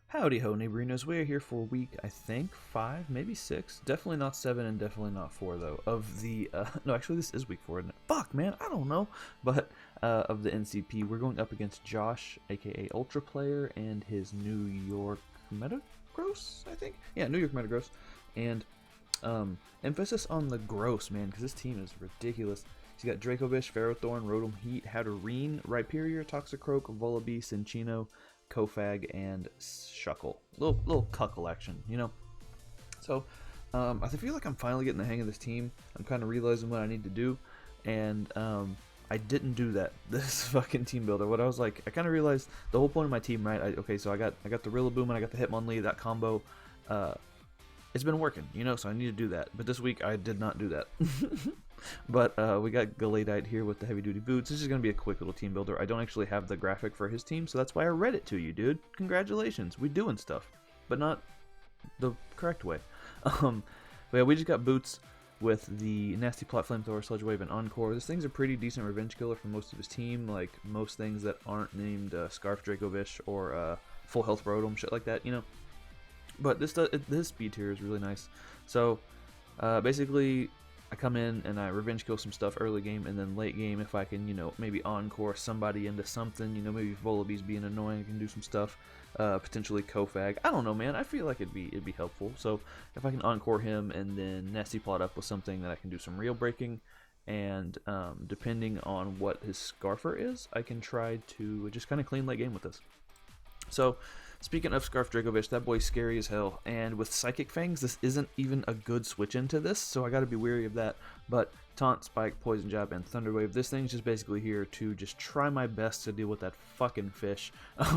Howdy ho, neighborinos. We are here for week, I think, 5, maybe 6. Definitely not 7 and definitely not 4, though. Of the, no, actually, this is week 4, isn't it? Fuck, man, I don't know. But, of the NCP, we're going up against Josh, aka Ultraplayer, and his New York Metagross, I think? Yeah, New York Metagross. And, emphasis on the gross, man, because this team is ridiculous. He's got Vish, Ferrothorn, Rotom Heat, Hatterene, Rhyperior, Toxicroak, Volibee, Cinccino, Kofag, and Shuckle. Little cuckle action, you know? So, I feel like I'm finally getting the hang of this team. I'm kind of realizing what I need to do, and I didn't do that this fucking team builder. What I was like, I kind of realized the whole point of my team, right? Okay, so I got the Rillaboom and I got the Hitmonlee, that combo. It's been working, you know, so I need to do that. But this week I did not do that. But we got Galadite here with the heavy duty boots. This is going to be a quick little team builder. I don't actually have the graphic for his team, so that's why I read it to you, dude. Congratulations, we doing stuff, but not the correct way. But yeah, we just got boots with the Nasty Plot, Flamethrower, Sludge Wave, and Encore. This thing's a pretty decent revenge killer for most of his team, like most things that aren't named Scarf Vish or Full Health Rotom, shit like that, you know. But this speed tier is really nice. So basically, I come in and I revenge kill some stuff early game, and then late game, if I can, you know, maybe encore somebody into something, you know, maybe if Volibee's being annoying, I can do some stuff. Potentially Kofag. I don't know, man. I feel like it'd be helpful. So if I can encore him and then nasty plot up with something that I can do some real breaking, and depending on what his Scarfer is, I can try to just kind of clean late game with this. So, speaking of Scarf Vish, that boy's scary as hell, and with Psychic Fangs, this isn't even a good switch into this, so I gotta be wary of that. But Taunt, Spike, Poison Jab, and Thunder Wave, this thing's just basically here to just try my best to deal with that fucking fish.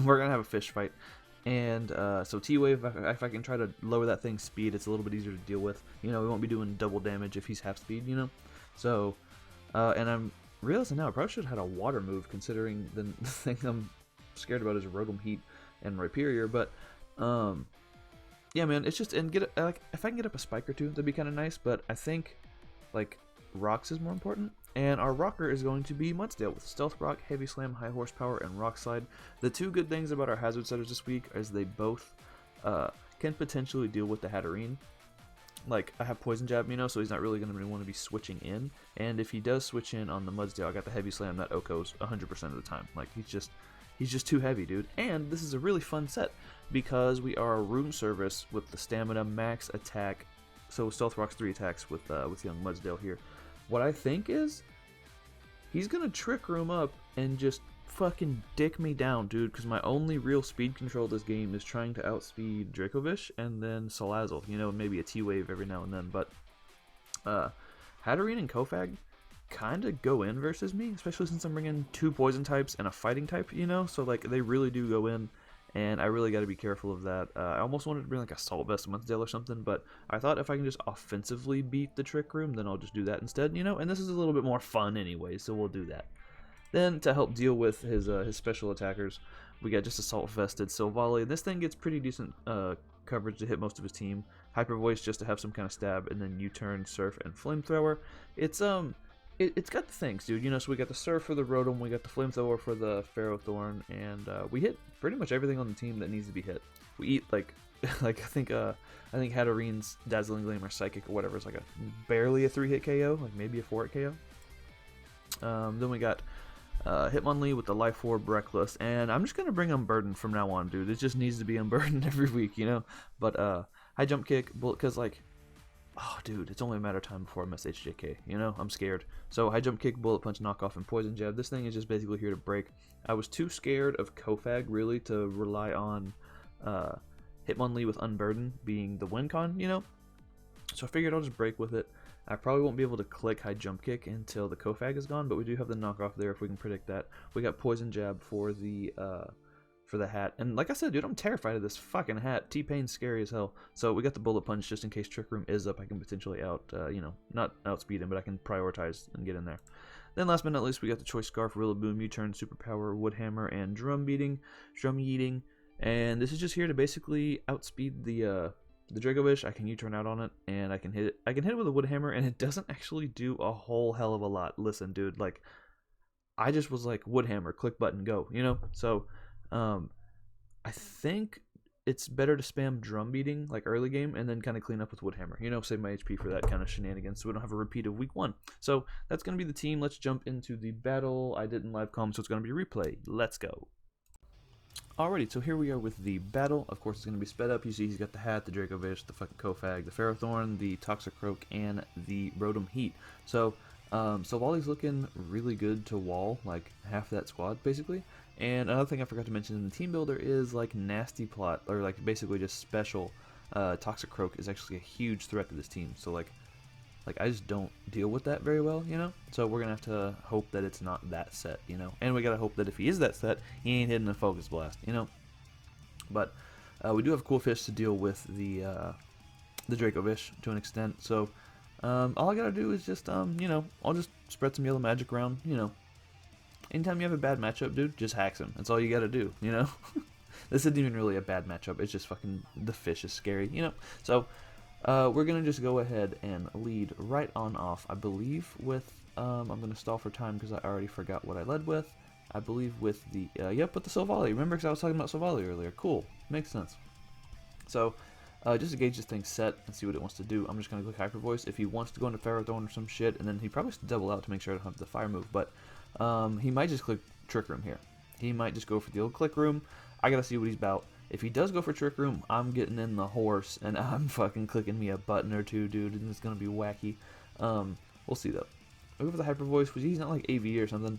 We're gonna have a fish fight. And so T-Wave, if I can try to lower that thing's speed, it's a little bit easier to deal with. You know, we won't be doing double damage if he's half speed, you know? So, and I'm realizing now, I probably should have had a water move, considering the thing I'm scared about is Rotom Heat and Rhyperior, but yeah, man, it's just, and like if I can get up a spike or two, that'd be kind of nice. But I think like rocks is more important, and our rocker is going to be Mudsdale with Stealth Rock, Heavy Slam, High Horsepower, and Rock Slide. The two good things about our hazard setters this week is they both can potentially deal with the Hatterene. Like, I have Poison Jab, you know, so he's not really going to want to be switching in. And if he does switch in on the Mudsdale, I got the Heavy Slam that OHKOs 100% of the time. Like, he's just too heavy, dude. And this is a really fun set because we are a Rune Service with the Stamina Max Attack. So Stealth Rock's 3 attacks with young Mudsdale here. What I think is he's gonna Trick Room up and just fucking dick me down, dude. Because my only real speed control this game is trying to outspeed Vish and then Salazzle. You know, maybe a T-Wave every now and then. But Hatterene and Kofag kind of go in versus me, especially since I'm bringing 2 poison types and a fighting type, you know, so like they really do go in, and I really got to be careful of that. I almost wanted to bring like a Salt Vest Mudsdale or something, but I thought if I can just offensively beat the Trick Room, then I'll just do that instead, you know, and this is a little bit more fun anyway, so we'll do that. Then to help deal with his special attackers, we got just Assault Vested Silvally. This thing gets pretty decent coverage to hit most of his team. Hyper Voice just to have some kind of stab, and then U-Turn, Surf, and Flamethrower. It's got the things, dude, you know, so we got the Surf for the Rotom, we got the Flamethrower for the Ferrothorn, and we hit pretty much everything on the team that needs to be hit. We eat, like, I think Hatterene's Dazzling Gleam or Psychic or whatever is like barely a 3-hit KO, like maybe a 4-hit KO. Then we got Hitmonlee with the Life Orb, Reckless, and I'm just going to bring Unburdened from now on, dude. It just needs to be Unburdened every week, you know? But High Jump Kick, Bullet, because, like, oh, dude, it's only a matter of time before I miss HJK, you know? I'm scared. So, High Jump Kick, Bullet Punch, Knockoff, and Poison Jab. This thing is just basically here to break. I was too scared of Kofag, really, to rely on Hitmonlee with Unburden being the win con, you know? So I figured I'll just break with it. I probably won't be able to click High Jump Kick until the Kofag is gone, but we do have the knockoff there if we can predict that. We got Poison Jab for the hat, and like I said, dude, I'm terrified of this fucking hat. T-Pain's scary as hell. So we got the Bullet Punch just in case Trick Room is up. I can potentially not outspeed him, but I can prioritize and get in there. Then last but not least, we got the Choice Scarf, Rillaboom, U-Turn, Superpower, Wood Hammer, and Drum Yeeting, and this is just here to basically outspeed the Vish. I can U-Turn out on it, and I can hit it with a Wood Hammer, and it doesn't actually do a whole hell of a lot. Listen, dude, like, I just was like, Wood Hammer, click button, go, you know? So, I think it's better to spam drum beating like early game and then kind of clean up with Woodhammer. You know, save my HP for that kind of shenanigans so we don't have a repeat of week 1. So that's going to be the team. Let's jump into the battle. I didn't live com, so it's going to be replay. Let's go. Alrighty, so here we are with the battle. Of course, it's going to be sped up. You see he's got the hat, the Draco Vish, the fucking Kofag, the Ferrothorn, the Toxicroak, and the Rotom Heat. So Wally's looking really good to wall, like half that squad, basically. And another thing I forgot to mention in the team builder is like Nasty Plot, or like basically just special Toxicroak is actually a huge threat to this team. So like I just don't deal with that very well, you know? So we're going to have to hope that it's not that set, you know? And we got to hope that if he is that set, he ain't hitting a Focus Blast, you know? But we do have cool fish to deal with the Draco Vish to an extent. So all I got to do is just, you know, I'll just spread some yellow magic around, you know? Anytime you have a bad matchup, dude, just hacks him. That's all you got to do, you know? This isn't even really a bad matchup. It's just fucking the fish is scary, you know? So we're going to just go ahead and lead right on off, I believe, with, I'm going to stall for time because I already forgot what I led with. I believe with the, yep, with the Silvally. Remember, because I was talking about Silvally earlier. Cool. Makes sense. So, just to gauge this thing set and see what it wants to do, I'm just going to click Hyper Voice. If he wants to go into Ferrothorn or some shit, and then he probably has to double out to make sure I don't have the Fire move, but he might just click Trick Room here. He might just go for the old Click Room. I got to see what he's about. If he does go for Trick Room, I'm getting in the horse, and I'm fucking clicking me a button or two, dude, and it's going to be wacky. We'll see, though. I'll go for the Hyper Voice, because he's not like AV or something.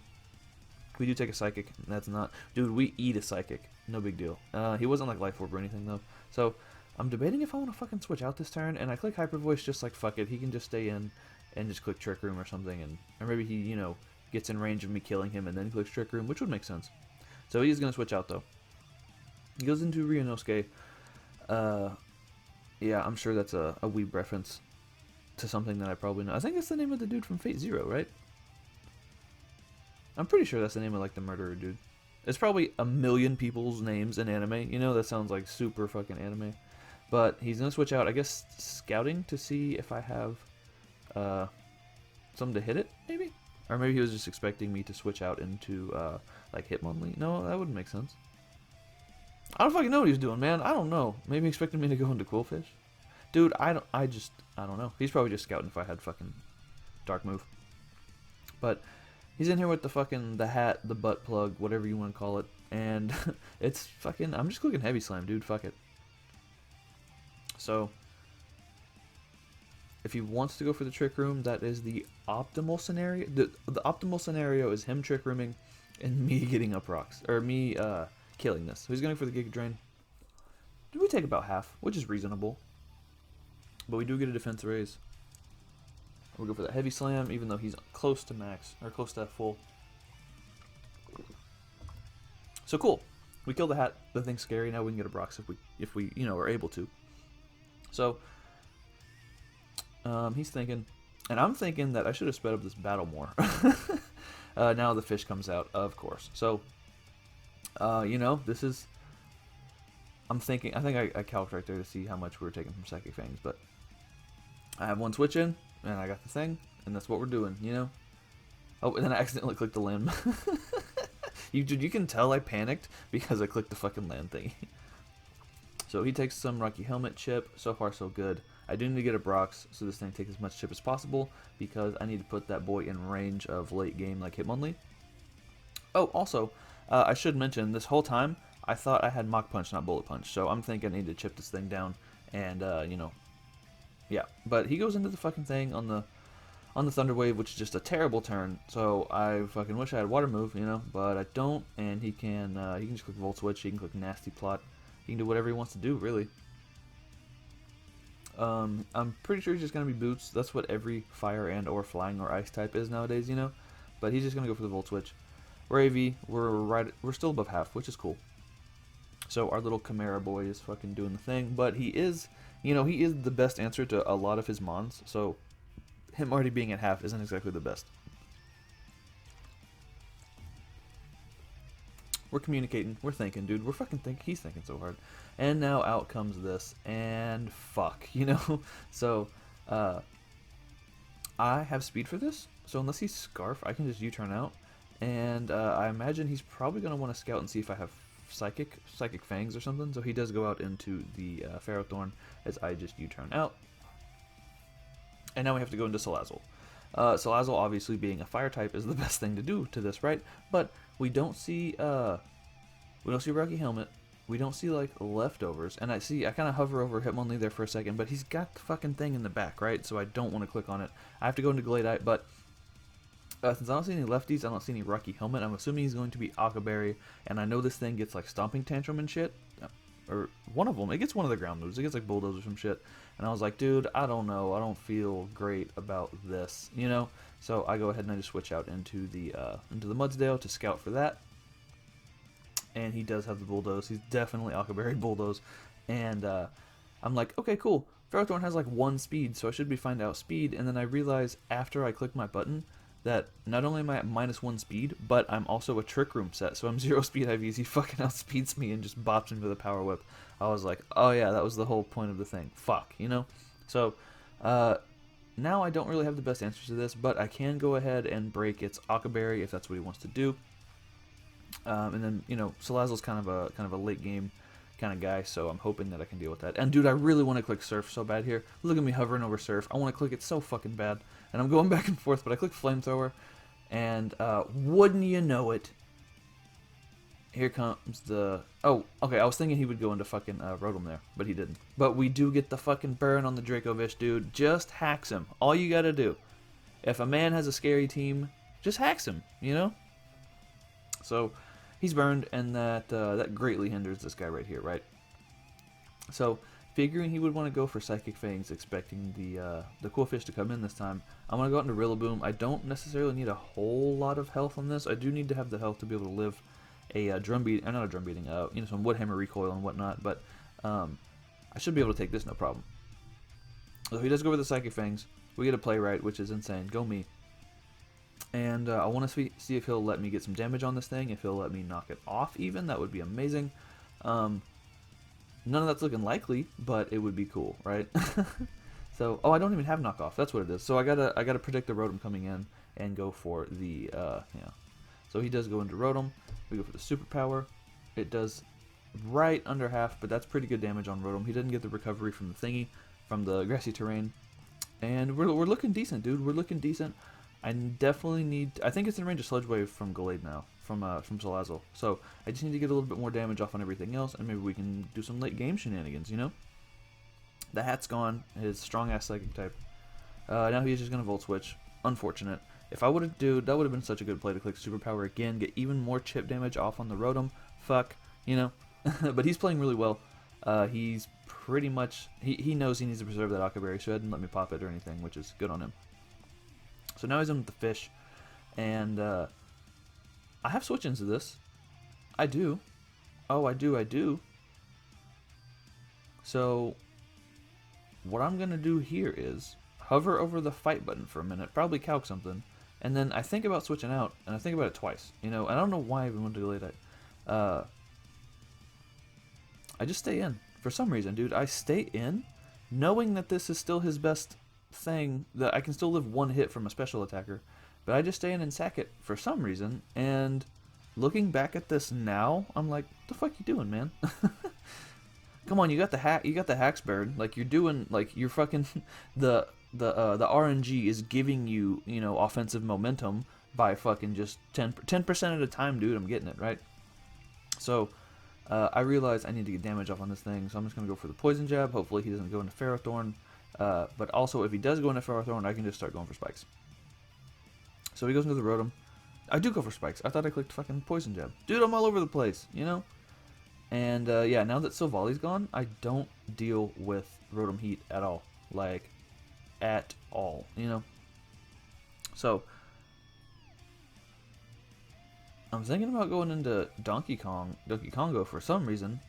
We do take a Psychic, and that's not... Dude, we eat a Psychic. No big deal. He wasn't like Life Orb or anything, though. So, I'm debating if I want to fucking switch out this turn, and I click Hyper Voice just like, fuck it. He can just stay in and just click Trick Room or something, or maybe he, you know, gets in range of me killing him and then clicks Trick Room, which would make sense. So he is going to switch out, though. He goes into Ryunosuke. Yeah, I'm sure that's a weeb reference to something that I probably know. I think it's the name of the dude from Fate Zero, right? I'm pretty sure that's the name of, like, the murderer dude. It's probably a million people's names in anime. You know, that sounds like super fucking anime. But he's going to switch out, I guess, scouting to see if I have something to hit it, maybe? Or maybe he was just expecting me to switch out into, like, Hitmonlee. No, that wouldn't make sense. I don't fucking know what he's doing, man. I don't know. Maybe expecting me to go into Quillfish? Dude, I don't know. He's probably just scouting if I had fucking Dark Move. But he's in here with the hat, the butt plug, whatever you want to call it. And it's fucking, I'm just clicking Heavy Slam, dude. Fuck it. So, if he wants to go for the Trick Room, that is the optimal scenario. The optimal scenario is him Trick Rooming and me getting up rocks. Or me, killing this. So he's going for the Giga Drain. We take about half, which is reasonable. But we do get a defense raise. We'll go for that Heavy Slam, even though he's close to max, or close to full. So cool. We kill the hat. The thing's scary. Now we can get a Brox if we you know, are able to. So he's thinking, and I'm thinking that I should have sped up this battle more. Now the fish comes out, of course. So you know, this is... I think I calced right there to see how much we were taking from Psychic Fangs, but I have one switch in, and I got the thing, and that's what we're doing, you know? Oh, and then I accidentally clicked the land. You can tell I panicked because I clicked the fucking land thing. So he takes some Rocky Helmet chip. So far, so good. I do need to get a Brox, so this thing takes as much chip as possible, because I need to put that boy in range of late game like Hitmonlee. Oh, also... I should mention, this whole time, I thought I had Mach Punch, not Bullet Punch, so I'm thinking I need to chip this thing down, and, you know, yeah. But he goes into the fucking thing on the Thunder Wave, which is just a terrible turn, so I fucking wish I had Water Move, you know, but I don't, and he can just click Volt Switch, he can click Nasty Plot, he can do whatever he wants to do, really. I'm pretty sure he's just going to be Boots. That's what every Fire and or Flying or Ice type is nowadays, you know, but he's just going to go for the Volt Switch. We're AV, we're still above half, which is cool. So our little Chimera boy is fucking doing the thing, but he is, you know, he is the best answer to a lot of his mons, so him already being at half isn't exactly the best. We're communicating, we're thinking, dude, we're fucking thinking, he's thinking so hard. And now out comes this, and fuck, you know? So, I have speed for this, so unless he's Scarf, I can just U-turn out. And I imagine he's probably going to want to scout and see if I have Psychic Fangs or something. So he does go out into the Ferrothorn as I just U-turn out. And now we have to go into Salazzle. Salazzle, obviously being a fire type, is the best thing to do to this, right? But we don't see Rocky Helmet. We don't see like leftovers, and I kind of hover over Hitmonlee there for a second, but he's got the fucking thing in the back, right? So I don't want to click on it. I have to go into Gladite, but since I don't see any lefties, I don't see any Rocky Helmet. I'm assuming he's going to be Aqua Berry, and I know this thing gets like Stomping Tantrum and shit, or one of them. It gets one of the ground moves. It gets like Bulldoze or some shit, and I was like, dude, I don't know. I don't feel great about this, you know. So I go ahead and I just switch out into the Mudsdale to scout for that. And he does have the Bulldoze. He's definitely Aqua Berry Bulldoze. And I'm like, okay, cool. Ferrothorn has like 1 speed, so I should be fine to outspeed. And then I realize after I click my button that not only am I at -1 speed, but I'm also a Trick Room set. So I'm 0 speed IVs. He fucking outspeeds me and just bops me with a Power Whip. I was like, oh yeah, that was the whole point of the thing. Fuck, you know? So now I don't really have the best answers to this, but I can go ahead and break its Aqua Berry if that's what he wants to do. And then, you know, Salazzle's kind of a late game kind of guy, so I'm hoping that I can deal with that. And dude, I really want to click Surf so bad here. Look at me hovering over Surf. I want to click it so fucking bad. And I'm going back and forth, but I click Flamethrower, and wouldn't you know it, here comes the... Oh, okay, I was thinking he would go into fucking Rotom there, but he didn't. But we do get the fucking burn on the Draco Vish, dude. Just hacks him. All you gotta do. If a man has a scary team, just hacks him, you know? So he's burned, and that greatly hinders this guy right here, right? So figuring he would want to go for Psychic Fangs, expecting the cool fish to come in this time, I'm going to go out into Rillaboom. I don't necessarily need a whole lot of health on this. I do need to have the health to be able to live a drum beat, not a drum beating, you know, some Wood Hammer recoil and whatnot, but I should be able to take this no problem. So he does go with the Psychic Fangs. We get a Playwright, which is insane. Go me. And I want to see if he'll let me get some damage on this thing, if he'll let me knock it off even. That would be amazing. None of that's looking likely, but it would be cool, right? So, oh, I don't even have knockoff. That's what it is. So I gotta predict the Rotom coming in and go for the, yeah. So he does go into Rotom. We go for the Superpower. It does right under half, but that's pretty good damage on Rotom. He didn't get the recovery from the thingy, from the grassy terrain. And we're looking decent, dude. We're looking decent. I definitely need... I think it's in range of Sludge Wave from Gallade now, from Salazzle. So I just need to get a little bit more damage off on everything else, and maybe we can do some late game shenanigans, you know? The hat's gone, his strong-ass Psychic type. Now he's just going to Volt Switch. Unfortunate. If I would have... Dude, that would have been such a good play to click Superpower again, get even more chip damage off on the Rotom. Fuck, you know? But he's playing really well. He's pretty much... He knows he needs to preserve that Aqua Berry, so he didn't let me pop it or anything, which is good on him. So now he's in with the fish, and I have switch into this. I do. Oh, I do. So what I'm going to do here is hover over the fight button for a minute, probably calc something, and then I think about switching out, and I think about it twice. You know, I don't know why I even want to delay that. I just stay in. For some reason, dude, I stay in, knowing that this is still his best thing, that I can still live 1 hit from a special attacker, but I just stay in and sack it for some reason. And looking back at this now, I'm like, what the fuck you doing, man? Come on, you got the Haxbird, like you're doing, like you're fucking the RNG is giving you, you know, offensive momentum by fucking just 10% at a time, dude. I'm getting it, right? So I realize I need to get damage off on this thing, so I'm just gonna go for the Poison Jab. Hopefully he doesn't go into Ferrothorn. But also, if he does go into Ferrothorn, I can just start going for Spikes. So he goes into the Rotom. I do go for Spikes. I thought I clicked fucking Poison Jab. Dude, I'm all over the place, you know? And, yeah, now that Silvali's gone, I don't deal with Rotom Heat at all. Like, at all, you know? So, I'm thinking about going into Donkey Kongo for some reason.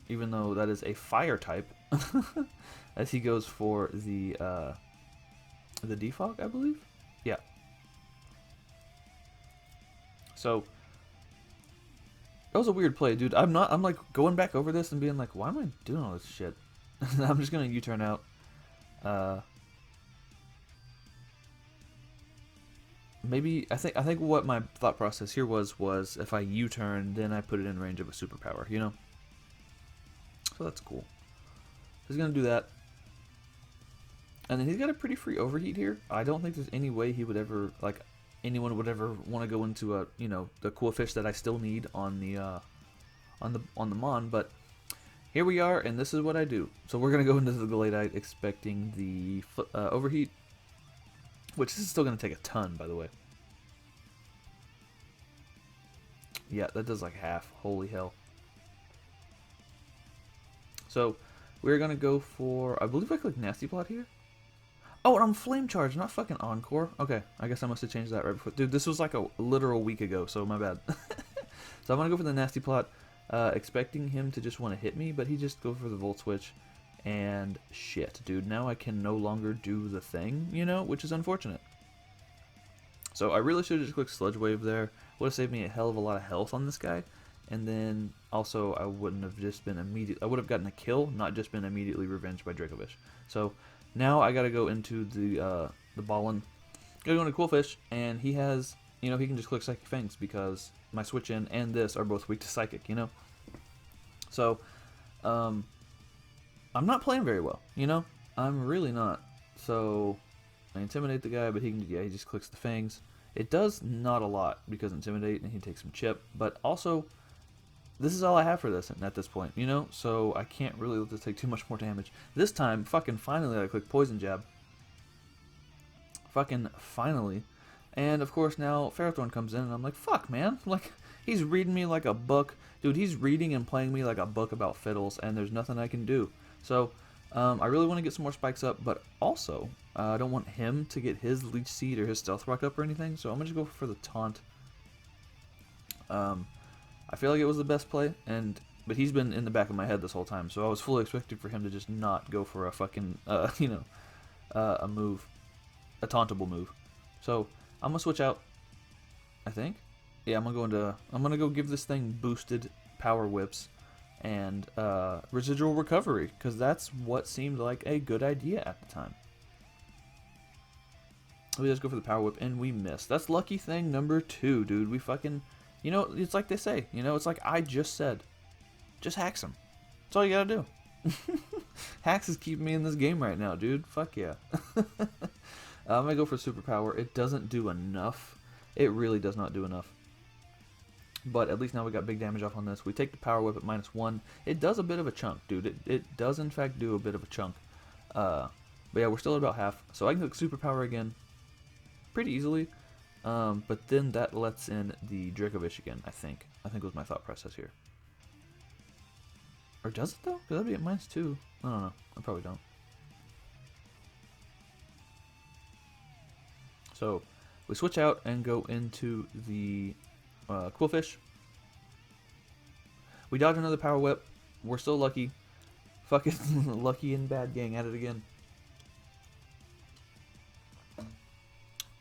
Even though that is a fire type. As he goes for the Defog, I believe? Yeah. So that was a weird play, dude. I'm like going back over this and being like, why am I doing all this shit? I'm just gonna U-turn out. maybe I think what my thought process here was if I U-turn, then I put it in range of a superpower, you know. So that's cool. He's gonna do that, and then he's got a pretty free overheat here. I don't think there's any way he would ever anyone would ever want to go into a the cool fish that I still need on the Mon, but here we are, and this is what I do. So we're gonna go into the Galeite expecting the overheat, which is still gonna take a ton, by the way. Yeah, that does like half. Holy hell. So we're gonna go for, I believe I clicked Nasty Plot here. Oh, and I'm Flame Charge, not fucking Encore. Okay, I guess I must have changed that right before. Dude, this was like a literal week ago, so my bad. So I'm gonna go for the Nasty Plot, expecting him to just want to hit me, but he just go for the Volt Switch, and shit, dude. Now I can no longer do the thing, you know, which is unfortunate. So I really should have just clicked Sludge Wave there. Would have saved me a hell of a lot of health on this guy. And then also I wouldn't have just been I would have gotten a kill, not just been immediately revenged by Dracovish. So now I gotta go into the Ballin. Gotta go into Cool Fish, and he has, he can just click Psychic Fangs because my switch in and this are both weak to Psychic, you know? So I'm not playing very well, I'm really not. So I intimidate the guy, but he just clicks the Fangs. It does not a lot because Intimidate, and he takes some chip, but also this is all I have for this at this point, so I can't really let this take too much more damage. This time, fucking finally, I click Poison Jab. Fucking finally. And of course now Ferrothorn comes in, and I'm like, fuck, man. Like, he's reading me like a book. Dude, he's reading and playing me like a book about fiddles, and there's nothing I can do. So I really want to get some more spikes up, but also I don't want him to get his Leech Seed or his Stealth Rock up or anything, so I'm going to go for the Taunt. I feel like it was the best play, but he's been in the back of my head this whole time, so I was fully expecting for him to just not go for a fucking, a move, a tauntable move. So I'm gonna switch out, I think. Yeah, I'm gonna go give this thing boosted Power Whips and residual recovery, because that's what seemed like a good idea at the time. We just go for the Power Whip, and we miss. That's lucky thing number 2, dude. We fucking... it's like they say, it's like I just said. Just hacks them. That's all you gotta do. Hacks is keeping me in this game right now, dude. Fuck yeah. I'm gonna go for Superpower. It doesn't do enough. It really does not do enough. But at least now we got big damage off on this. We take the Power Whip at -1. It does a bit of a chunk, dude. It does in fact do a bit of a chunk. But yeah, we're still at about half. So I can click Superpower again pretty easily. But then that lets in the Dracovish again, I think. Was my thought process here. Or does it though? Could that be at -2? I don't know. I probably don't. So we switch out and go into the Quillfish. We dodge another Power Whip. We're still lucky. Fucking lucky and bad gang at it again.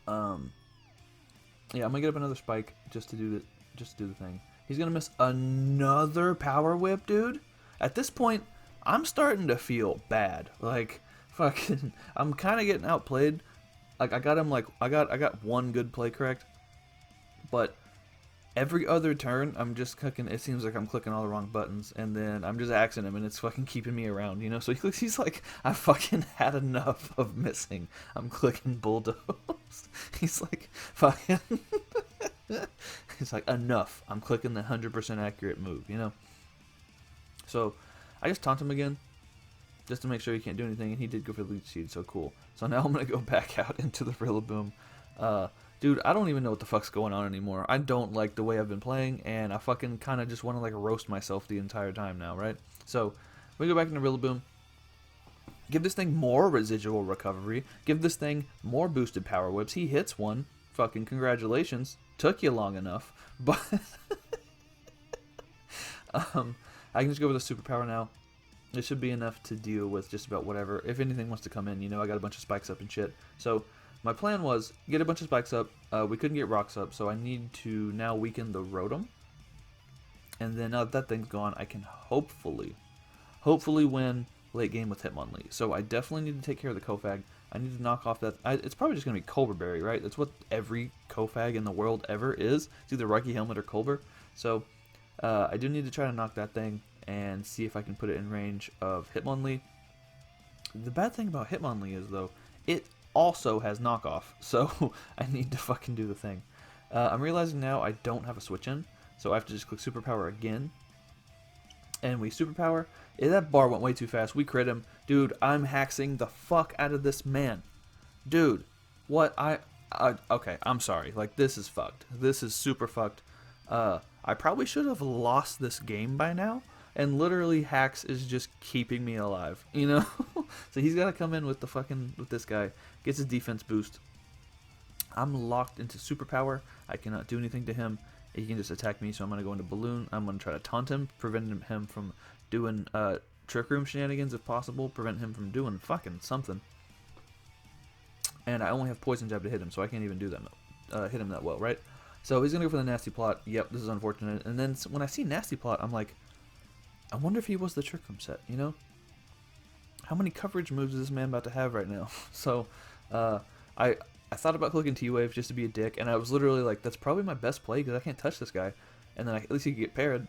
Yeah, I'm gonna get up another spike just to do the thing. He's gonna miss another Power Whip, dude. At this point, I'm starting to feel bad. Like, fucking, I'm kind of getting outplayed. Like, I got him. Like, I got one good play correct, but every other turn, I'm just clicking. It seems like I'm clicking all the wrong buttons, and then I'm just axing him, and it's fucking keeping me around, So he's like, I fucking had enough of missing. I'm clicking Bulldoze. He's like, fucking. He's like, enough. I'm clicking the 100% accurate move, So I just taunt him again, just to make sure he can't do anything, and he did go for the Leech Seed, so cool. So now I'm gonna go back out into the Rillaboom. Dude, I don't even know what the fuck's going on anymore. I don't like the way I've been playing, and I fucking kind of just want to like roast myself the entire time now, right? So we go back into Rillaboom. Give this thing more residual recovery. Give this thing more boosted Power Whips. He hits one. Fucking congratulations. Took you long enough, but I can just go with a Superpower now. It should be enough to deal with just about whatever. If anything wants to come in, I got a bunch of spikes up and shit. So my plan was get a bunch of spikes up. We couldn't get rocks up, so I need to now weaken the Rotom. And then now that thing's gone, I can hopefully win late game with Hitmonlee. So I definitely need to take care of the Kofag. I need to knock off that. It's probably just going to be Colbur Berry, right? That's what every Kofag in the world ever is. It's either Reiki Helmet or Colbur. So I do need to try to knock that thing and see if I can put it in range of Hitmonlee. The bad thing about Hitmonlee is, though, it also has knockoff. So I need to fucking do the thing. I'm realizing now I don't have a switch in. So I have to just click Superpower again. And we Superpower. That bar went way too fast. We crit him. Dude, I'm hacking the fuck out of this man. Dude, what okay, I'm sorry. Like, this is fucked. This is super fucked. I probably should have lost this game by now. And literally, Hacks is just keeping me alive, you know? So he's got to come in with the fucking, with this guy. Gets his defense boost. I'm locked into Superpower. I cannot do anything to him. He can just attack me, so I'm going to go into Balloon. I'm going to try to taunt him, prevent him from doing Trick Room shenanigans if possible. Prevent him from doing fucking something. And I only have Poison Jab to hit him, so I can't even do that, hit him that well, right? So he's going to go for the Nasty Plot. Yep, this is unfortunate. And then when I see Nasty Plot, I'm like, I wonder if he was the Trick Room set, you know? How many coverage moves is this man about to have right now? So I thought about clicking T-Wave just to be a dick, and I was literally like, that's probably my best play because I can't touch this guy. And then at least he could get parried.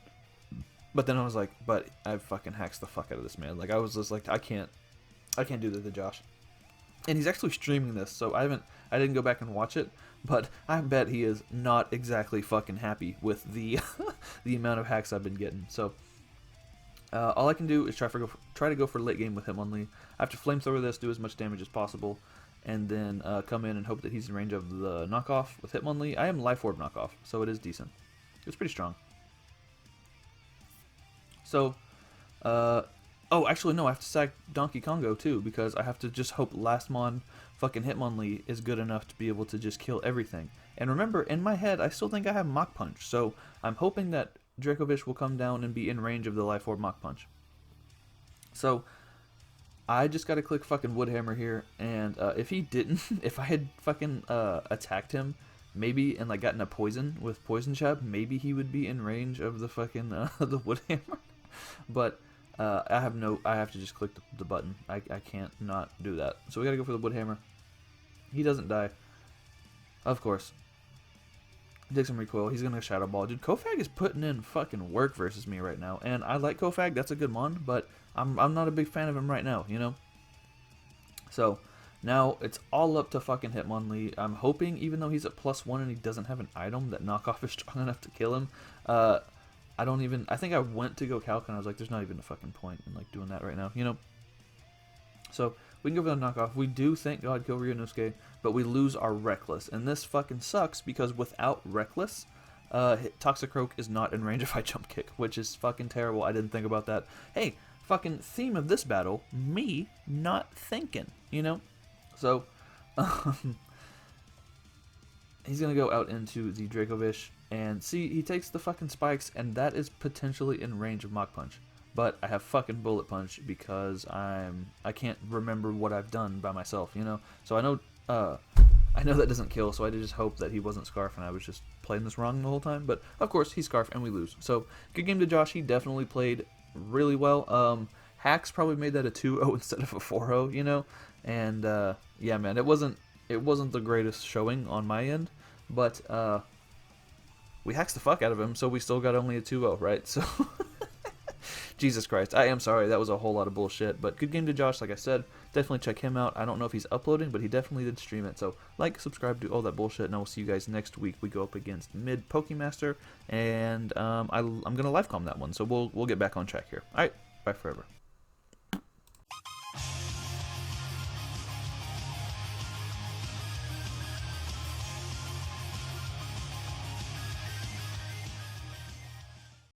But then I was like, but I fucking hacks the fuck out of this man. Like, I was just like, I can't do that to Josh. And he's actually streaming this, so I didn't go back and watch it, but I bet he is not exactly fucking happy with the the amount of hacks I've been getting. So all I can do is try to go for late game with Hitmonlee. I have to flamethrower this, do as much damage as possible, and then come in and hope that he's in range of the knockoff with Hitmonlee. I am Life Orb knockoff, so it is decent. It's pretty strong. So, oh, actually, no, I have to sack Donkey Kongo, too, because I have to just hope Lastmon fucking Hitmonlee is good enough to be able to just kill everything. And remember, in my head, I still think I have Mach Punch, so I'm hoping that Dracovish will come down and be in range of the Life Orb Mach Punch. So, I just gotta click fucking Woodhammer here, and if he didn't, if I had fucking attacked him, maybe, and like gotten a poison with Poison Jab, maybe he would be in range of the fucking, the Woodhammer. But, I have to just click the button. I can't not do that. So we gotta go for the Woodhammer. He doesn't die. Of course. He takes some recoil. He's gonna Shadow Ball. Dude, Kofag is putting in fucking work versus me right now. And I like Kofag, that's a good mon, but I'm not a big fan of him right now, you know? So, now it's all up to fucking Hitmonlee. I'm hoping, even though he's at +1 and he doesn't have an item, that knockoff is strong enough to kill him. I think I went to go calc and I was like, there's not even a fucking point in like doing that right now, you know? So, we can go for the knockoff. We do, thank God, kill Ryunosuke, but we lose our Reckless. And this fucking sucks because without Reckless, Toxicroak is not in range of High Jump Kick, which is fucking terrible. I didn't think about that. Hey, fucking theme of this battle, me not thinking, you know? So, he's going to go out into the Dracovish, and see, he takes the fucking spikes, and that is potentially in range of Mach Punch. But I have fucking Bullet Punch because I can't remember what I've done by myself, you know? So I know that doesn't kill, so I just hope that he wasn't Scarf and I was just playing this wrong the whole time. But, of course, he's Scarf and we lose. So, good game to Josh. He definitely played really well. Hacks probably made that a 2-0 instead of a 4-0, you know? And, yeah, man, it wasn't the greatest showing on my end, but, we hacks the fuck out of him, so we still got only a 2-0, right? So, Jesus Christ, I am sorry, that was a whole lot of bullshit, but good game to Josh, like I said, definitely check him out. I don't know if he's uploading, but he definitely did stream it, so like, subscribe, do all that bullshit, and I will see you guys next week. We go up against mid Pokemaster, and I'm gonna live com that one, so we'll get back on track here. Alright, bye forever.